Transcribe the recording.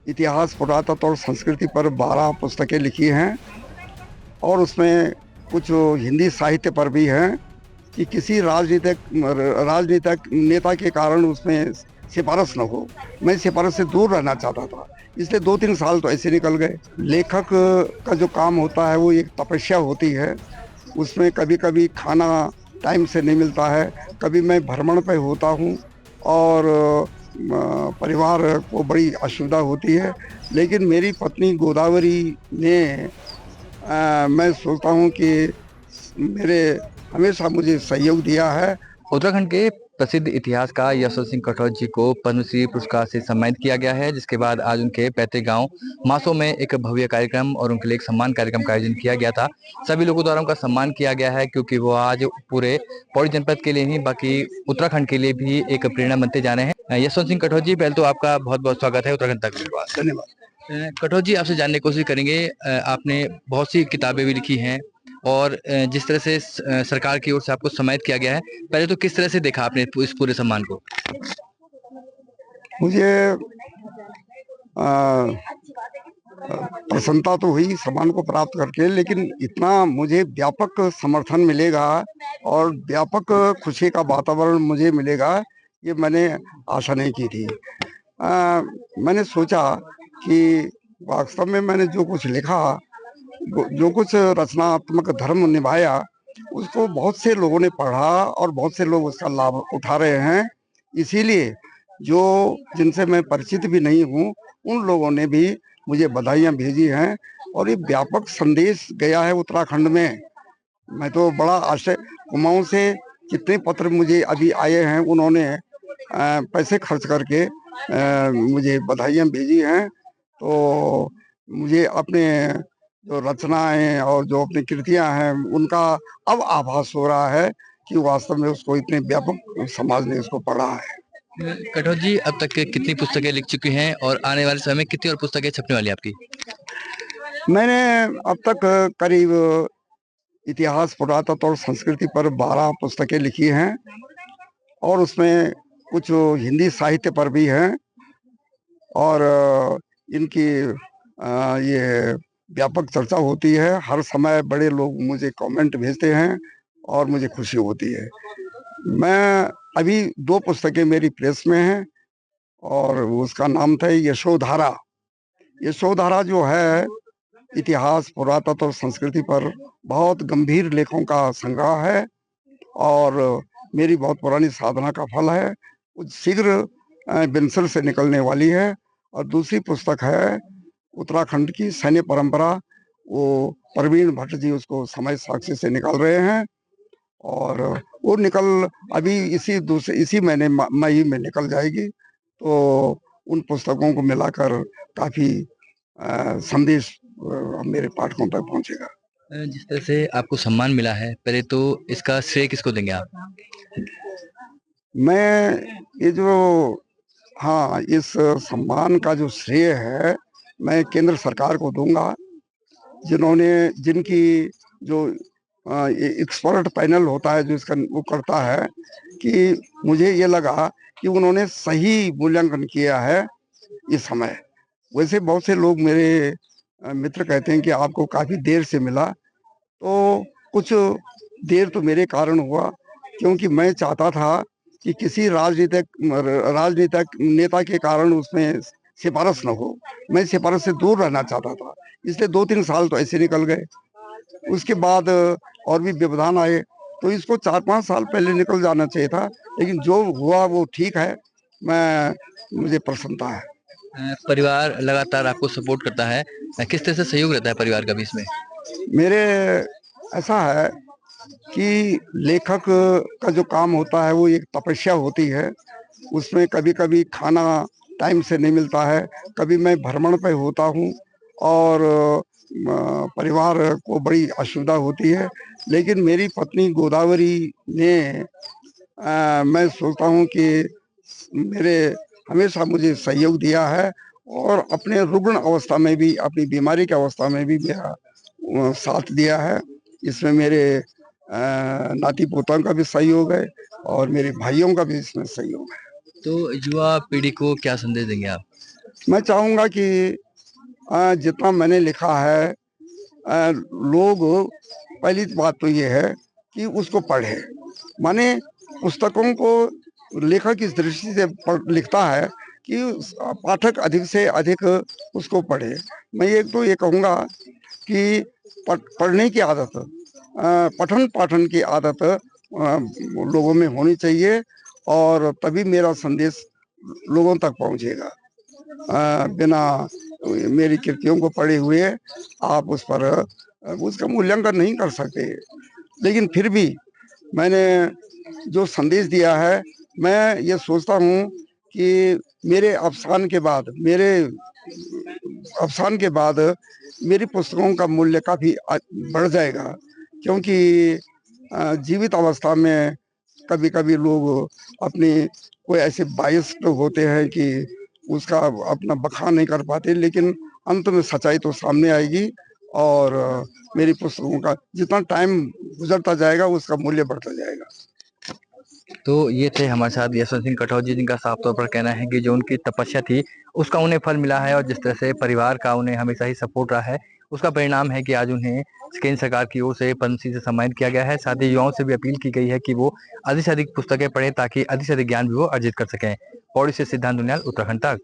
इतिहास, पुरातत्व और संस्कृति पर 12 पुस्तकें लिखी हैं और उसमें कुछ हिंदी साहित्य पर भी हैं कि किसी राजनीतिक नेता के कारण उसमें सिफारिश न हो। मैं सिफारिश से दूर रहना चाहता था, इसलिए 2-3 साल तो ऐसे निकल गए। लेखक का जो काम होता है वो एक तपस्या होती है। उसमें कभी कभी खाना टाइम से नहीं मिलता है, कभी मैं भ्रमण पे होता हूँ और परिवार को बड़ी असुविधा होती है। लेकिन मेरी पत्नी गोदावरी ने मैं सोचता हूँ कि मेरे हमेशा मुझे सहयोग दिया है। उत्तराखंड के प्रसिद्ध इतिहासकार यशवंत सिंह कटौच जी को पद्मश्री पुरस्कार से सम्मानित किया गया है, जिसके बाद आज उनके पैतृक गांव मासो में एक भव्य कार्यक्रम और उनके लिए एक सम्मान कार्यक्रम का आयोजन किया गया था। सभी लोगों द्वारा उनका सम्मान किया गया है, क्योंकि वो आज पूरे पौड़ी जनपद के लिए ही बाकी उत्तराखंड के लिए भी एक प्रेरणा बनते जा रहे हैं। यशवंत सिंह कटौच जी, पहले तो आपका बहुत बहुत स्वागत है उत्तराखंड तक। धन्यवाद। कटौच जी, आपसे जानने की कोशिश करेंगे। आपने बहुत सी किताबें भी लिखी हैं और जिस तरह से सरकार की ओर से आपको सम्मानित किया गया है, पहले तो किस तरह से देखा आपने इस पूरे सम्मान को? मुझे आ, प्रसन्नता तो हुई सम्मान को प्राप्त करके, लेकिन इतना मुझे व्यापक समर्थन मिलेगा और व्यापक खुशी का वातावरण मुझे मिलेगा, ये मैंने आशा नहीं की थी। मैंने सोचा कि वास्तव में मैंने जो कुछ लिखा, जो कुछ रचनात्मक धर्म निभाया, उसको बहुत से लोगों ने पढ़ा और बहुत से लोग उसका लाभ उठा रहे हैं। इसीलिए जो जिनसे मैं परिचित भी नहीं हूँ, उन लोगों ने भी मुझे बधाइयाँ भेजी हैं और ये व्यापक संदेश गया है उत्तराखंड में। मैं तो बड़ा आश्चर्य, कुमाऊं से कितने पत्र मुझे अभी आए हैं, उन्होंने पैसे खर्च करके मुझे बधाइयाँ भेजी हैं। तो मुझे अपने जो रचनाएं और जो अपनी कृतियां हैं, उनका अब आभास हो रहा है कि वास्तव में उसको इतने व्यापक समाज ने उसको पढ़ा है। कटौत जी, अब तक कितनी पुस्तकें लिख चुकी हैं और आने वाले समय में कितनी और पुस्तकें छपने वाली हैं आपकी? मैंने अब तक करीब इतिहास, पुरातत्व और संस्कृति पर 12 पुस्तकें लिखी हैं और उसमें कुछ हिंदी साहित्य पर भी हैं और इनकी ये व्यापक चर्चा होती है। हर समय बड़े लोग मुझे कमेंट भेजते हैं और मुझे खुशी होती है। मैं अभी 2 पुस्तकें मेरी प्रेस में हैं और उसका नाम था यशोधारा। यशोधारा जो है, इतिहास, पुरातत्व और संस्कृति पर बहुत गंभीर लेखों का संग्रह है और मेरी बहुत पुरानी साधना का फल है। वो शीघ्र बिनसर से निकलने वाली है। और दूसरी पुस्तक है उत्तराखंड की सैन्य परंपरा। वो प्रवीण भट्ट जी उसको समय साक्षी से निकाल रहे हैं और वो निकल अभी इसी महीने मई में निकल जाएगी। तो उन पुस्तकों को मिलाकर काफी संदेश मेरे पाठकों तक पहुंचेगा। जिस तरह से आपको सम्मान मिला है, पहले तो इसका श्रेय किसको देंगे आप? मैं ये जो हाँ, इस सम्मान का जो श्रेय है, मैं केंद्र सरकार को दूंगा, जिनकी जो एक्सपर्ट पैनल होता है जो इसका वो करता है, कि मुझे ये लगा कि उन्होंने सही मूल्यांकन किया है इस समय। वैसे बहुत से लोग मेरे मित्र कहते हैं कि आपको काफी देर से मिला, तो कुछ देर तो मेरे कारण हुआ, क्योंकि मैं चाहता था कि किसी राजनीतिक नेता के कारण उसमें सिफारिश न हो। मैं सिफारिश से दूर रहना चाहता था, इसलिए 2-3 साल तो ऐसे निकल गए। उसके बाद और भी व्यवधान आए, तो इसको 4-5 साल पहले निकल जाना चाहिए था, लेकिन जो हुआ वो ठीक है। मुझे प्रसन्नता है। परिवार लगातार आपको सपोर्ट करता है, किस तरह से सहयोग रहता है परिवार का भी इसमें? मेरे ऐसा है कि लेखक का जो काम होता है वो एक तपस्या होती है। उसमें कभी कभी खाना टाइम से नहीं मिलता है, कभी मैं भ्रमण पे होता हूँ और परिवार को बड़ी असुविधा होती है। लेकिन मेरी पत्नी गोदावरी ने मैं सोचता हूँ कि मेरे हमेशा मुझे सहयोग दिया है और अपने रुग्ण अवस्था में भी, अपनी बीमारी की अवस्था में भी मेरा साथ दिया है। इसमें मेरे नाती पोतों का भी सहयोग है और मेरे भाइयों का भी इसमें सहयोग है। तो युवा पीढ़ी को क्या संदेश देंगे आप? मैं चाहूँगा कि जितना मैंने लिखा है लोग, पहली बात तो ये है कि उसको पढ़े। माने पुस्तकों को लेखक इस दृष्टि से लिखता है कि पाठक अधिक से अधिक उसको पढ़े। मैं एक तो ये कहूँगा कि पढ़ने की आदत, पठन पाठन की आदत लोगों में होनी चाहिए और तभी मेरा संदेश लोगों तक पहुँचेगा। बिना मेरी कृतियों को पढ़े हुए आप उस पर उसका मूल्यांकन नहीं कर सकते। लेकिन फिर भी मैंने जो संदेश दिया है, मैं ये सोचता हूँ कि मेरे अवसान के बाद मेरी पुस्तकों का मूल्य काफ़ी बढ़ जाएगा, क्योंकि जीवित अवस्था में कभी-कभी लोग अपनी कोई ऐसे बायस्ड होते हैं कि उसका अपना बखान नहीं कर पाते, लेकिन अंत में सच्चाई तो सामने आएगी और मेरी पुस्तकों का जितना टाइम गुजरता जाएगा उसका मूल्य बढ़ता जाएगा। तो ये थे हमारे साथ यशवंत सिंह कटौझ जी, जिनका साफ तौर पर कहना है कि जो उनकी तपस्या थी उसका उन्हें फल मिला है और जिस तरह से परिवार का उन्हें हमेशा ही सपोर्ट रहा है उसका परिणाम है कि आज उन्हें केंद्र सरकार की ओर से पद्मश्री से सम्मानित किया गया है। साथ ही युवाओं से भी अपील की गई है कि वो अधिक से अधिक पुस्तकें पढ़ें ताकि अधिक से अधिक ज्ञान भी वो अर्जित कर सकें। पौड़ी से सिद्धांत दुनियाल, उत्तराखंड तक।